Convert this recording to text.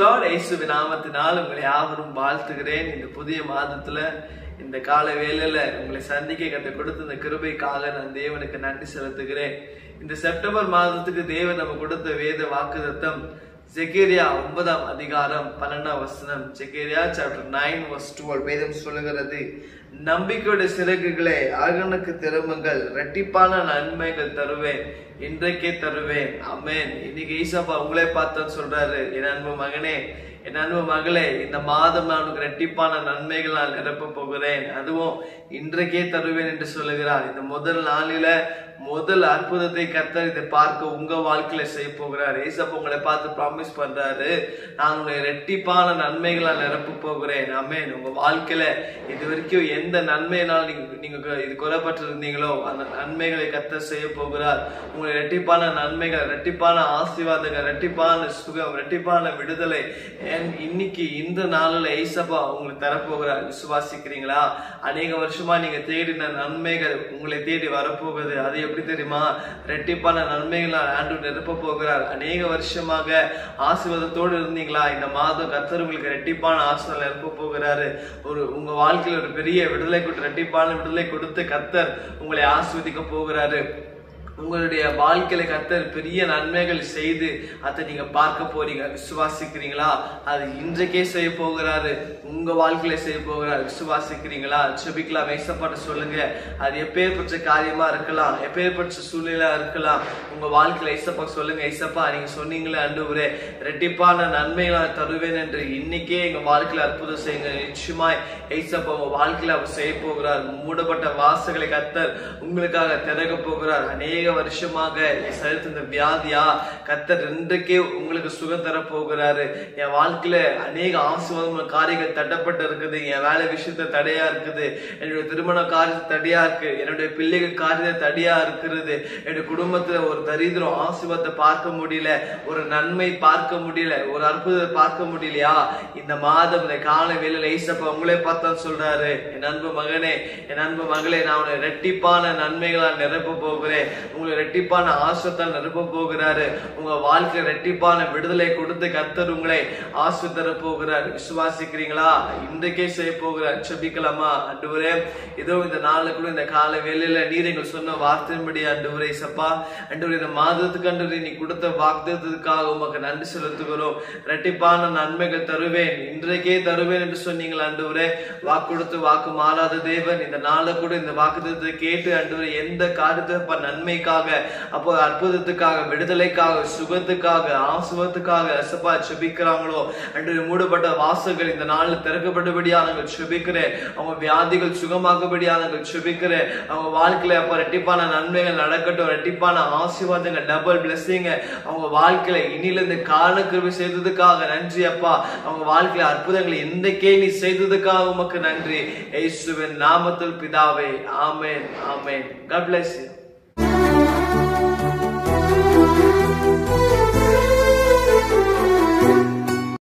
Lord. இயேசுவின் நாமத்தினால் உங்களை யாவரும் வாழ்த்துகிறேன். இந்த புதிய மாதத்துல இந்த கால வேளையில உங்களை சந்திக்க கற்றுக் கொடுத்த இந்த கிருபைக்காக நான் தேவனுக்கு நன்றி செலுத்துகிறேன். இந்த செப்டம்பர் மாதத்துக்கு தேவன் நம்ம கொடுத்த வேத வாக்குத்தத்தம் ஜெகரியா 9ஆம் அதிகாரம் 12ஆம் வசனம். ஜெகரியா சாப்டர் 9:12 வேதம் சொல்லுகிறது, நம்பிக்கையுடைய சிறகுகளை அகனுக்கு திரும்புங்கள், இரட்டிப்பான நன்மைகள் தருவேன், இன்றைக்கே தருவேன். ஆமென். இன்னைக்கு ஈசாப்பா உங்களே பார்த்தா சொல்றாரு, என் அன்பு மகனே, என் அன்பு மகளே, இந்த மாதம் நான் உனக்கு இரட்டிப்பான நன்மைகள் நான் நிரப்ப போகிறேன், அதுவும் இன்றைக்கே தருவேன் என்று சொல்லுகிறார். இந்த முதல் நாளில முதல் அற்புதத்தை கர்த்தர் இதை பார்க்க உங்க வாழ்க்கையில செய்ய போகிறார். ஏசப்பா உங்களை பார்த்து ப்ராமிஸ் பண்றாரு, நான் உங்களை இரட்டிப்பான நன்மைகளால் நிரப்ப போகிறேன். ஆமென். உங்க வாழ்க்கையில இது வரைக்கும் எந்த நன்மையினால் நீங்க இது குறைபட்டிருந்தீங்களோ அந்த நன்மைகளை கர்த்தர் செய்ய போகிறார். உங்களை இரட்டிப்பான நன்மைகள், இரட்டிப்பான ஆசீர்வாதங்கள், இரட்டிப்பான சுகம், இரட்டிப்பான விடுதலை இன்னைக்கு இந்த நாளில் ஏசப்பா உங்களுக்கு தரப்போகிறார். விசுவாசிக்கிறீங்களா? அநேக வருஷமா நீங்க தேடின நன்மைகள் உங்களை தேடி வரப்போகுது. அது எப்படி தெரியுமா? இரட்டிப்பான நன்மைகளால் ஆண்டவர் நிரப்ப போகிறார். அநேக வருஷமாக ஆசீர்வாதத்தோடு இருந்தீங்களா? இந்த மாதம் கர்த்தர் உங்களுக்கு இரட்டிப்பான ஆசீர்வாதம் நிரப்ப போகிறாரு. உங்க வாழ்க்கையில ஒரு பெரிய விடுதலை கொடுத்து, இரட்டிப்பான விடுதலை கொடுத்து கர்த்தர் உங்களை ஆசீர்வதிக்க போகிறாரு. உங்களுடைய வாழ்க்கையில கர்த்தர் பெரிய நன்மைகள் செய்து அதை நீங்க பார்க்க போறீங்க. விசுவாசிக்கிறீங்களா? அது இன்றைக்கே செய்ய போகிறாரு. உங்க வாழ்க்கையில செய்ய போகிறார். விசுவாசிக்கிறீங்களா? ஜெபிக்கலாம். ஏசப்பாட்ட சொல்லுங்க. அது எப்பேற்பட்ட காரியமா இருக்கலாம், எப்பேற்பட்ட சூழ்நிலையா இருக்கலாம். உங்க வாழ்க்கையில ஏசப்பா சொல்லுங்க, ஏசப்பா நீங்க சொன்னீங்களே ஆண்டவரே இரட்டிப்பான நன்மைகளை தருவேன் என்று, இன்னைக்கே எங்க வாழ்க்கையில அற்புதம் செய்யுங்க. நிச்சயமாய் ஏசப்பா உங்க வாழ்க்கையில அவர் செய்ய போகிறார். மூடப்பட்ட வாசல்களை கர்த்தர் உங்களுக்காக திறக்க போகிறார். அநேக வருஷமாக இந்த வியாதியா கர்த்தர் இன்றைக்கே உங்களுக்கு சுகம் தர போகிறாரு. என் வாழ்க்கையில அநேக ஆசீர்வாதமான காரியங்கள் தட்டப்பட்டு இருக்குது. என் வேலை விஷயத்த தடையா இருக்குது, என்னுடைய திருமண காரியத்தை தடையா இருக்கு, என்னுடைய பிள்ளைகள் காரியத்தை தடையா இருக்கிறது, என்னுடைய குடும்பத்துல ஒரு தரித்திரம் ஆசீர்வாதத்தை பார்க்க முடியல, ஒரு நன்மை பார்க்க முடியல, ஒரு அற்புதத்தை பார்க்க முடியலையா? இந்த மாதம் இந்த கால வேளையில ஏசப்பா உங்களே பார்த்தா சொல்றாரு, என் அன்பு மகனே, என் அன்பு மகளே, நான் உன்னை இரட்டிப்பான நன்மைகளால் நிரப்ப போகிறேன், உங்களை இரட்டிப்பான ஆசீர்வாதத்தால் நிரப்ப போகிறாரு. உங்க வாழ்க்கை இரட்டிப்பான விடுதலை கொடுத்து கர்த்தர் உங்களை ஆசீர்வதிக்க போகிறார். விசுவாசிக்கிறீங்களா? இன்றைக்கே செய்ய போகிறார். ஜெபிக்கலாமா? ஆண்டவரே, இதோ இந்த நாளுக்குள்ள இந்த கால வேளையில நீர் எங்கள் சொன்ன வார்த்தையின்படி ஆண்டவரே சப்பா, ஆண்டவரே இந்த மாதத்துக்கு ஆண்டவரே நீ கொடுத்த வாக்குத்தத்தத்துக்காக உமக்கு நன்றி செலுத்துகிறோம். இரட்டிப்பான நன்மைகள் தருவேன், இன்றைக்கே தருவேன் என்று சொன்னீங்களா ஆண்டவரே? வாக்கு கொடுத்து வாக்கு மாறாத தேவன், இந்த நாளை கூட இந்த வாக்குத்தத்தத்தை கேட்டு ஆண்டவரே எந்த காரியத்தை நன்மைக்காக, அப்போ அற்புதத்துக்காக, விடுதலைக்காக, சுகத்துக்காக, ஆசீர்வாதத்துக்காக அசப்பா ஜெபிக்கிறாங்களோ அன்று மூடப்பட்ட வாசல்கள் இந்த நாளில் திறக்கப்பட்டபடியா நாங்கள் ஜெபிக்கிறேன். அவங்க வியாதிகள் சுகமாகபடியா நாங்கள் ஜெபிக்கிறேன். அவங்க வாழ்க்கையில அப்ப இரட்டிப்பான நன்மைகள் நடக்கட்டும், இரட்டிப்பான ஆசீர்வாதங்கள், டபுள் பிளெஸிங் அவங்க வாழ்க்கையில இனிலிருந்து கால கிருபை செய்ததுக்காக நன்றி அப்பா. அவங்க வாழ்க்கையில அற்புதங்களை இன்றைக்கே நீ செய்ததுக்காக உமக்கு நன்றி. இயேசுவின் நாமத்தில் பிதாவே, ஆமென், ஆமென். God bless you.